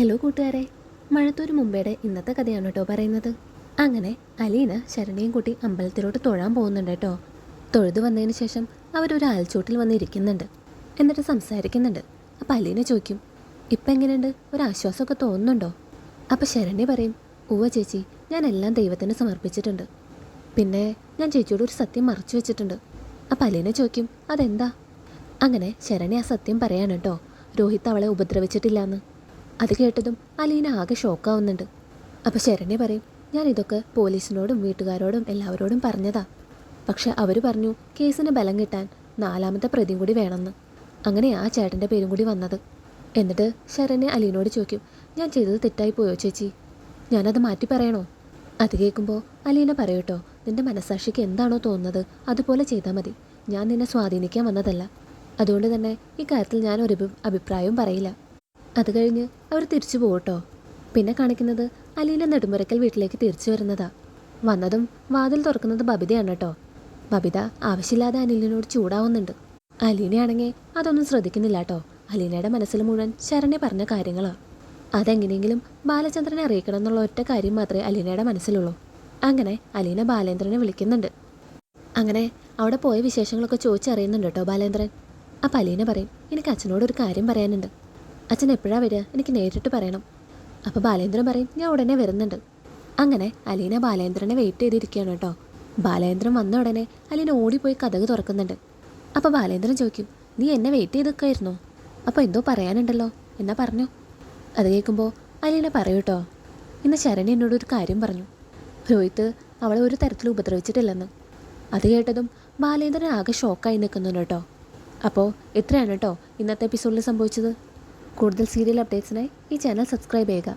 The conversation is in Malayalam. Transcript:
ഹലോ കൂട്ടുകാരെ, മഴത്തോരു മുമ്പേടെ ഇന്നത്തെ കഥയാണ് കേട്ടോ പറയുന്നത്. അങ്ങനെ അലീന ശരണിയും കൂട്ടി അമ്പലത്തിലോട്ട് തൊഴാൻ പോകുന്നുണ്ട് കേട്ടോ. തൊഴുതു വന്നതിന് ശേഷം അവരൊരു ആൽച്ചോട്ടിൽ വന്നിരിക്കുന്നുണ്ട്. എന്നിട്ട് സംസാരിക്കുന്നുണ്ട്. അപ്പം അലീന ചോദിക്കും, ഇപ്പം എങ്ങനെയുണ്ട്, ഒരാശ്വാസമൊക്കെ തോന്നുന്നുണ്ടോ? അപ്പം ശരണ്യ പറയും, ഉവ്വ ചേച്ചി, ഞാൻ എല്ലാം ദൈവത്തിന് സമർപ്പിച്ചിട്ടുണ്ട്. പിന്നെ ഞാൻ ചേച്ചിയോട് ഒരു സത്യം മറച്ചു വെച്ചിട്ടുണ്ട്. അപ്പം അലീന ചോദിക്കും, അതെന്താ? അങ്ങനെ ശരണ്യ ആ സത്യം പറയാണ് കേട്ടോ, രോഹിത് അവളെ ഉപദ്രവിച്ചിട്ടില്ലാന്ന്. അത് കേട്ടതും അലീന ആകെ ഷോക്കാവുന്നുണ്ട്. അപ്പോൾ ശരണ്യ പറയും, ഞാൻ ഇതൊക്കെ പോലീസിനോടും വീട്ടുകാരോടും എല്ലാവരോടും പറഞ്ഞതാ. പക്ഷെ അവർ പറഞ്ഞു കേസിന് ബലം കിട്ടാൻ 4ാമത്തെ പ്രതിയും കൂടി വേണമെന്ന്. അങ്ങനെ ആ ചേട്ടൻ്റെ പേരും കൂടി വന്നത്. എന്നിട്ട് ശരണ്യ അലീനോട് ചോദിക്കും, ഞാൻ ചെയ്തത് തെറ്റായി പോയോ ചേച്ചി? ഞാനത് മാറ്റി പറയണോ? അത് കേൾക്കുമ്പോൾ അലീന പറയൂട്ടോ, നിന്റെ മനസ്സാക്ഷിക്ക് എന്താണോ തോന്നുന്നത് അതുപോലെ ചെയ്താൽ മതി. ഞാൻ നിന്നെ സ്വാധീനിക്കാൻ വന്നതല്ല. അതുകൊണ്ട് തന്നെ ഈ കാര്യത്തിൽ ഞാൻ ഒരു അഭിപ്രായവും പറയില്ല. അത് കഴിഞ്ഞ് അവർ തിരിച്ചു പോകട്ടോ. പിന്നെ കാണിക്കുന്നത് അലീന നെടുമ്പുരക്കൽ വീട്ടിലേക്ക് തിരിച്ചു വരുന്നതാ. വന്നതും വാതിൽ തുറക്കുന്നത് ബബിതയാണ് കേട്ടോ. ബബിത ആവശ്യമില്ലാതെ അനിലിനോട് ചൂടാവുന്നുണ്ട്. അലീനയാണെങ്കിൽ അതൊന്നും ശ്രദ്ധിക്കുന്നില്ല കേട്ടോ. അലീനയുടെ മനസ്സിൽ മുഴുവൻ ശരണ്യ പറഞ്ഞ കാര്യങ്ങളാണ്. അതെങ്ങനെയെങ്കിലും ബാലചന്ദ്രനെ അറിയിക്കണം എന്നുള്ള ഒറ്റ കാര്യം മാത്രമേ അലീനയുടെ മനസ്സിലുള്ളൂ. അങ്ങനെ അലീന ബാലേന്ദ്രനെ വിളിക്കുന്നുണ്ട്. അങ്ങനെ അവിടെ പോയ വിശേഷങ്ങളൊക്കെ ചോദിച്ചറിയുന്നുണ്ട് കേട്ടോ ബാലേന്ദ്രൻ. അപ്പം അലീന പറയും, എനിക്ക് അച്ഛനോടൊരു കാര്യം പറയാനുണ്ട്. അച്ഛൻ എപ്പോഴാണ് വരിക, എനിക്ക് നേരിട്ട് പറയണം. അപ്പോൾ ബാലേന്ദ്രൻ പറയും, ഞാൻ ഉടനെ വരുന്നുണ്ട്. അങ്ങനെ അലീന ബാലേന്ദ്രനെ വെയിറ്റ് ചെയ്തിരിക്കുകയാണ് കേട്ടോ. ബാലേന്ദ്രൻ വന്ന ഉടനെ അലീന ഓടിപ്പോയി കതക് തുറക്കുന്നുണ്ട്. അപ്പോൾ ബാലേന്ദ്രൻ ചോദിക്കും, നീ എന്നെ വെയിറ്റ് ചെയ്ത് നിൽക്കായിരുന്നോ? അപ്പോൾ എന്തോ പറയാനുണ്ടല്ലോ, എന്നാ പറഞ്ഞോ? അത് കേൾക്കുമ്പോൾ അലീന പറയൂ കേട്ടോ, ഇന്ന് ശരണി എന്നോട് ഒരു കാര്യം പറഞ്ഞു. രോഹിത് അവളെ ഒരു തരത്തിലും ഉപദ്രവിച്ചിട്ടില്ലെന്ന്. അത് കേട്ടതും ബാലേന്ദ്രൻ ആകെ ഷോക്കായി നിൽക്കുന്നുണ്ട് കേട്ടോ. അപ്പോൾ ഇത്രയാണ് കേട്ടോ ഇന്നത്തെ എപ്പിസോഡിൽ സംഭവിച്ചത്. കൂടുതൽ സീരിയൽ അപ്ഡേറ്റ്സിനായി ഈ ചാനൽ സബ്സ്ക്രൈബ് ചെയ്യുക.